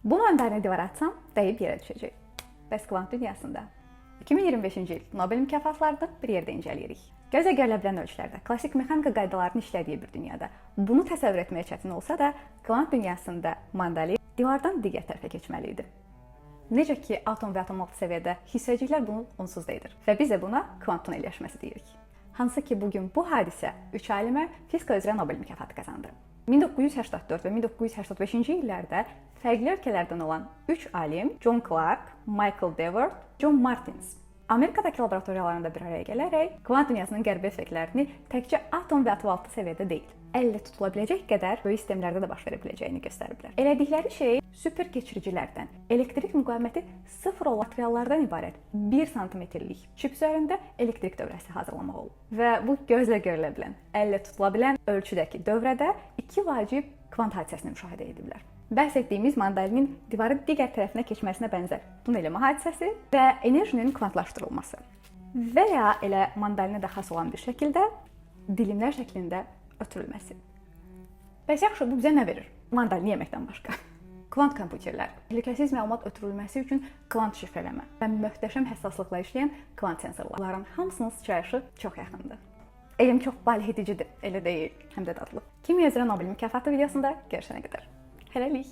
Bu mandarini divara atsam, dəyib yerə düşəcək. Bəs kvant dünyasında 2025-ci il Nobel mükafatlarını bir yerdə incələyirik. Gözə görülə bilən ölçülərdə klassik mexanika qaydalarının işlədiyi bir dünyada bunu təsəvvür etməyə çətin olsa da, kvant dünyasında mandalin divardan digər tərəfə keçməli idi. Necə ki, atom və atomaltı səviyyədə hissəciklər bunu onsuz da edir və biz də buna kvant tunelləşməsi deyirik. Hansı ki, bugün bu hadisə 3 alimə fizika üzrə Nobel mükafatı qazandı. 1984 və 1985-ci illərdə fərqli ölkələrdən olan 3 alim, John Clark, Michael Dewar, John Martins, Amerikadakı laboratoriyalarında bir araya gələrək kvant dünyasının qəribə effektlərini təkcə atom və atom-altı səviyyədə deyil, əllə tutula biləcək qədər böyük sistemlərdə də baş verə biləcəyini göstəriblər. Elədikləri şey super keçiricilərdən, elektrik müqaviməti 0 olan materiallardan ibarət 1 sm-lik çip üzərində elektrik dövrəsi hazırlamaq olub. Və bu gözlə görülə bilən, əllə tutula bilən ölçüdəki dövrədə 2 vacib kvant hadisəsini müşahidə ediblər. Bəhs etdiyimiz mandalinin divarın digər tərəfinə keçməsinə bənzər tunelləmə hadisəsi və enerjinin kvantlaşdırılması. Və ya elə mandalinə də xas olan bir şəkildə dilimlər şəklində ötürülməsi. Bəs yaxşı, bu bizə nə verir? Mandalini yeməkdən başqa. Kvant kompüterlər, təhlükəsiz məlumat ötürülməsi üçün kvant şifrələmə və möhtəşəm həssaslıqla işləyən kvant sensorların hamısının sıçrayışı çox yaxındır. Elm çox valeh edicidir, elə deyil, həm də dadlı. Kimya üzrə Nobel mükafatı videosunda görüşənə qədər. Hələlik.